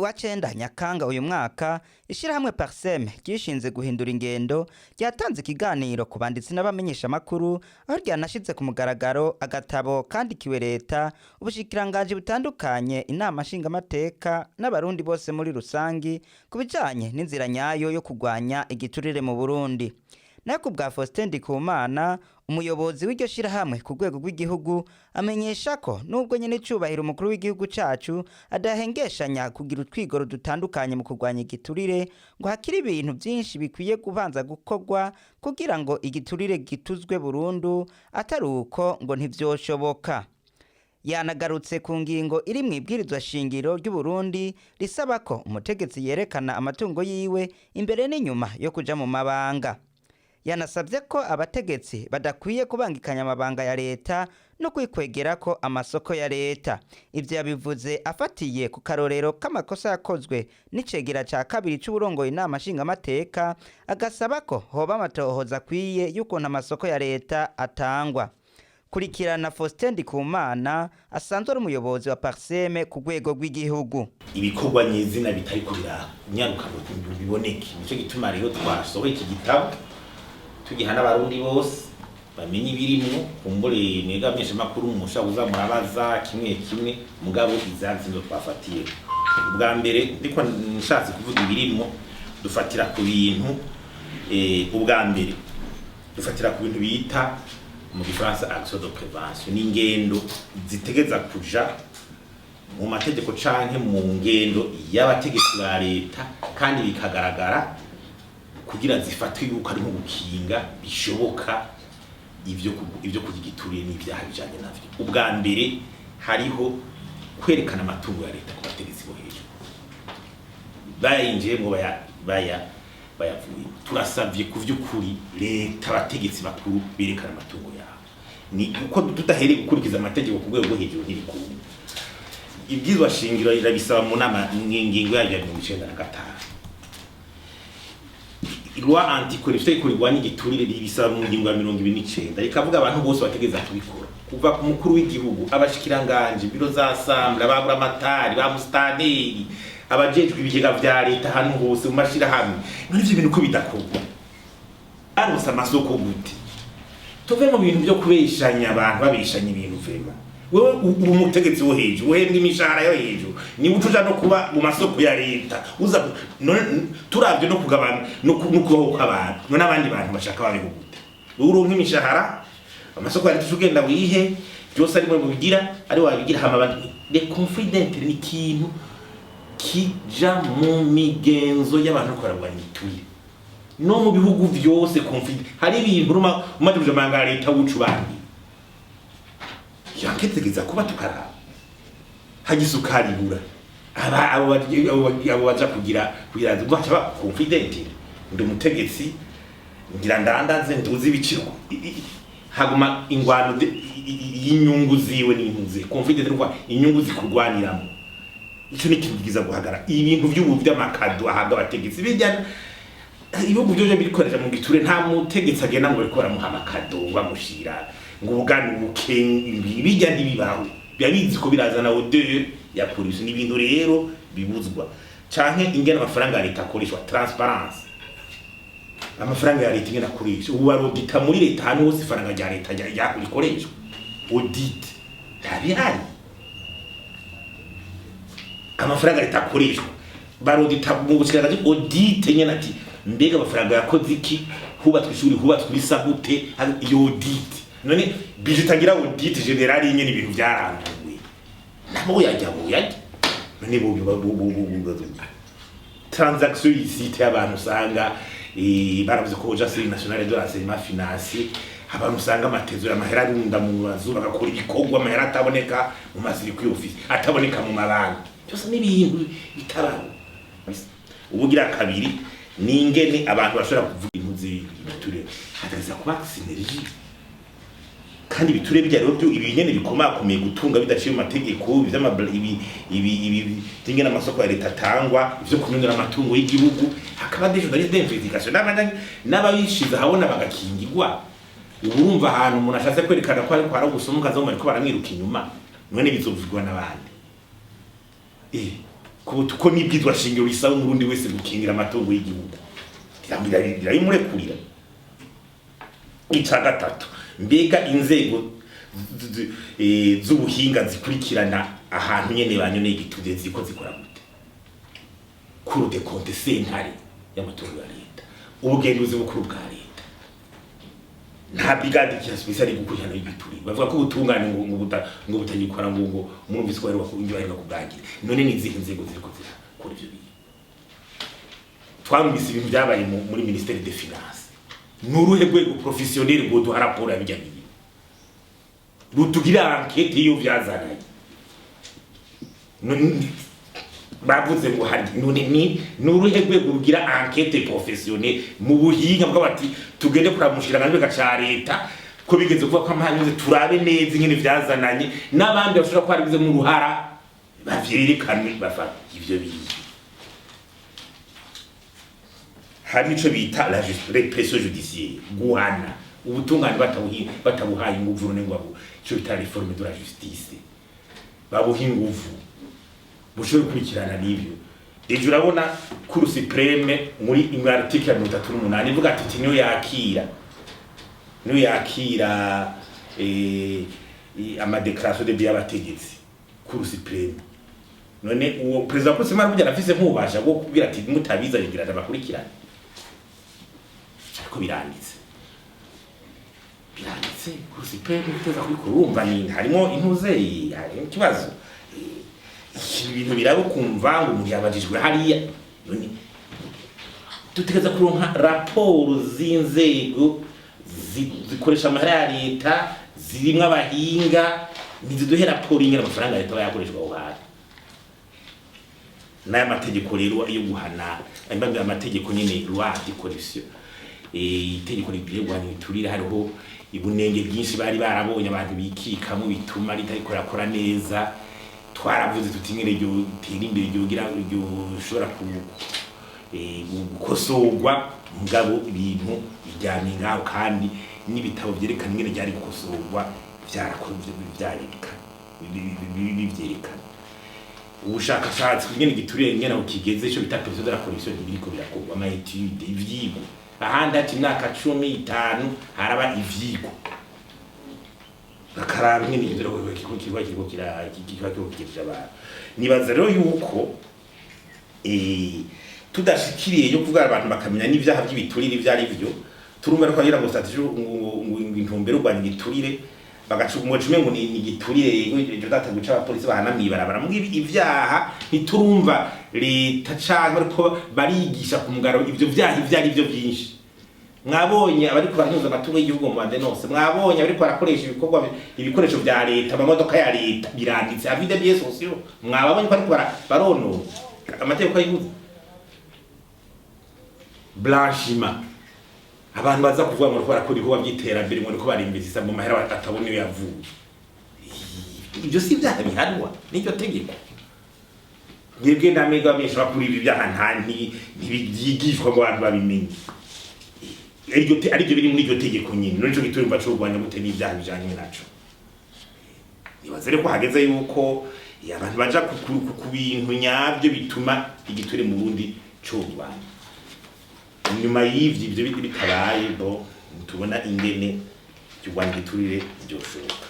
uyu wa 9 Nyakanga uyu mwaka ishirahamwe PARCEM gishinze guhindura ingendo ryatanze ikiganiro ku banditsi n'abamenyesha makuru aho ryanashize ku mugaragaro agatabo kandi kiwe leta ubushikiranganje butandukanye inama nshingamateka n'abarundi bose muri rusangi kubijanye n'inzira nyayo yo kugwanya igiturire mu Burundi. Nako bwa Faustin Ndikumana umuyobozi w'iryo shirahamwe ku rwego rw'igihugu amenyesha ko nubwo nyene cyubahiro umukuru w'igihugu cacu adahengeshanya kugira utwigoro dutandukanye mu kugwanya igiturire ngo hakiri ibintu byinshi bikwiye kubanza gukorwa kugira ngo igiturire gituzwe burundu ataruko ngo ntivyoshoboka. Yanagarutse ku ngingo iri mu ibwirizwa shingiro ry'uburundi risaba ko umutegetsi yerekana amatungo yiwe imbere n'inyuma yo kuja mu mabanga. Yanasabye ko abategetsi badakwiye kubangikanya amabanga ya leta no kwikwegera ko amasoko ya leta. Ivyo yabivuze afatiye ku karorero k'amakosa yakozwe n'icegera ca kabiri c'uburongoye inama nshingamateka agasaba ko hoba amatohoza akwiye y'ukuntu amasoko ya leta atangwa. Kurikirana Faustin Ndikumana asanzwe ari umuyobozi wa PARCEM ku rwego rw'igihugu. Ibikorwa nyizina bitari kubira nyaruka ngo biboneke. Nico gituma rero twasohoye iki gitabo tugihana abarundi bose bamenye ibirimwo kumbure mwegamisha makuru musha uza murabaza kimwe kimwe mugabo izanzindo twafatiye. Ubwa mbere ndiko nshatse kuvuga ibirimwo dufatira ku bintu ubwa mbere dufatira ku bintu bita mu gifaransa action de prévention n'ingendo zitegeza kuja mu mategeko canke mu ngendo y'abategetsi ba leta kandi bikagaragara kugira zifatwe yuko ari mu gukinga bishoboka ivyo kugiturire n'ivyaha bijanye navyo. Ubwa mbere hariho kwerekana amatungo ya leta ku bategetsi bo hejuru bayinjiye ngo bayavuye. Turasavye ku vy'ukuri leta abategetsi bakuru berekana amatungo yabo ni uko tutahereye gukurikiza amategeko ku rwego rwo hejuru n'irikumwe. Ibwirizwa shingiro irabisaba mu nama ngingo ya 1995. Loi anti-corruption ikorwa n'igiturire ribisaba mu ngingo ya 29 rikavuga abantu bose bategeza kubikora kuva ku mukuru w'igihugu abashikiranganje biro za assemblée ababura amatari ba mustaderi abajejwe ibigega vya leta hano hose mu mashira hamwe n'ivyo bintu ko bidakorwa aronsa amasoko gute tuve mu bintu byo kubeshanya abantu babeshanya ibintu vema wewe umutegetsi wo hejuru uhembwa imishahara yo hejuru ni utuja no kuba mu masoko ya leta uza turavye no kugabana no kubaho kw'abantu no nabandi bantu bashaka babeho gute uronka imishahara amasoko ya leta tugenda wihe byose ari mu bigira ari wabigira hama abantu de confident ni kintu kija mu migenzo y'abantu korabwa nituye no mu bihugu byose confident hari ibintu umaze kuja manga leta wucubandi yaketegeza kuba tukara hagisukari bura abo baja kugira bacha ba confident ndi umutegetsi ngira ndandaze nduzi ibiciro haguma ingwano y'inyungu ziwe n'impuze confident rwa inyungu zikurwaniramo ico ni kigiza guhagara ibintu by'ubu by'amakado ahaga abategetsi bijyana ibihugu byo bikoresha mu giture nta mutegetsi agenda ngo rikora mu hamakado bamushira ngo ubugani bukengi bijya ntibibaho byabizi ko birazana odeur ya polisi n'ibintu rero bibuzwa canke ingena amafaranga ya leta akoreshwa transparence amafaranga ya leta ingena akoreshwa ubu barodita muri leta hano hose ifaranga rya leta yakoreshwa audit tabihari amafaranga leta akoreshwa barodita mu gushikana audit nyene ati mbega amafaranga yakoze iki hubatswe ishuri hubatswe isabute iyo audit none bijitagira audit general nyene ibintu byaranguye nabo yajya none bo transaction isite abantu usanga baravuze ko Agence nationale de l'enseignement financier abantu usanga amatezo y'amahera arunda mu bazura bakora ibikorwa amahera ataboneka mu maziri ku office ataboneka mu mabanki cyose n'ibintu bitarabo ubugira kabiri ningene abantu bashobora kuvuga impuzi biture hataza kuba synergie kandi biture bijya rero ibinyene bikomakomeye gutunga bidaciye mu mategeko ibi tingena amasoko ya leta atangwa ivyo kunyura amatungo y'igihugu hakaba dejo d'investigation n'ababishiza habona bagakingirwa urumva ahantu umuntu ashatse kwerekana ko ari gusumuka zo mariko baramwiruka inyuma none bizovugwa n'abandi ko nibwizwa shingiro risaba umurundi wese gukingira amatungo y'igihugu rirayimurekurira. Ica gatatu, mbega inzego z'ubuhinga zikurikirana ahantu nyene banyoneye igituzwe ziko zikora gute? Cour des comptes sentare y'amatungo ya leta, ubugenduzi bukuru bwa leta, nta brigade ya special gukurikirana igiturire. Bavuga ko ubutungane ngo butagikora ngo umwumvise ko ari wakungira kubwangira. None ni izihe nzego ziriko zirakora ivyo bintu? Twamvise ibintu byabaye muri ministère des finances. Nuruhe rwego professionnel ngo duha raporo yabijyanye rutugira enquête iyo vyazanaye. Bavuze ngo hari none ni nuruhe rwego rugira enquête professionnel mu buhinga bw'abati tugende kuramushira nganje gaca leta ko bigeze kuvuga ko amahanyuze turabe neza ingene vyazananye n'abandi bashobora ko haribize mu ruhara bavyerekane bafata ivyo bintu. Hari ico bita la répression judiciaire, guhana ubutungane batabuhaye inguvu none ngo ico bita réforme de la justice, babuha inguvu bushobora gukurikirana n'ivyo. Ejo urabona Cour suprême muri article 38 ivuga ati niyo yakira ama déclaration de biens abategetsi. Cour suprême none uwo president ko semara kujya afise nk'ubasha bwo kubwira ati mutabiza bigira abakurikirana ko biranditse kusi pe biteza kuri kurumva ni harimo intuze hari ikibazo ibintu birabo kumva ngo muri abajijwe hariya none tutegeza kuronka raporo z'inzego zikoresha amahera ya leta zirimwe abahinga niziduhe raporo ingana amafaranga leta bayakoreshwa aho hari n'aya mategeko rero yo guhana imbanga amategeko nyine loi de corruption itegeko rigirwa n'iturire hariho ibunenge byinshi bari barabonye abantu bikikamo bituma ritariko rakora neza. Twaravuze tutingere ryo tira imbere ryogira ryo ushobora gukosorwa mugabo ibintu bijyanye ngaho kandi n'ibitabo byerekana ingene ryari gukosorwa byarakozwe bivyerekana ubushakashatsi ingene giturire ingene aho kigeze ico bita prévision de la corruption biriko birakorwa ama étude ivyigo ahandi ati imyaka 15 haraba ivyigo bakaraba ingene ibyo kiriko kirikira abantu. Nibaza rero yuko tudashikiriye yo kuvuga abantu bakamenya n'ivyaha by'ibiturire ivyari byo turumva ko agira ngo strategie intumbero rwanya igiturire bagacumucume ngo ni igiturire ejo dataguca abapolisi bahanamwibarabara mugibi ivyaha niturumva leta canke ariko barigisha ku mugaro ivyo vyaha ivyari byo byinshi. Mwabonye abari kubanuza amatungo y'igihugu mu bande nose, mwabonye abari kwarakoresha ibikoresho bya leta amamodoka ya leta biranditse avide bien sociaux, mwabonye ko ari barono amategeko y'iguzi blanchiment. Abantu baza kuvuga ngo bakora kuri ko babyiterambere ngo barimbiza mu mahera atabone yavuye. Ibyo si byaha bihanwa n'icyo tegeko. Yebwe ndamega mesha kuri ibi byaha ntanti ntibyigishwa ngo abantu babimenye. Ariko biri muri iryo tegeko nyine n'icyo giturumba cyo rwanya gute n'ibyaha bijanye naco. Nibaze reko hageze yuko abantu baja ku bintu nyabyo bituma igiture mu Burundi cyo rwanya. Nyuma y'ivyo ibyo bitabaye bo tubona ingene cy'urwanya igiturire byoshoboka.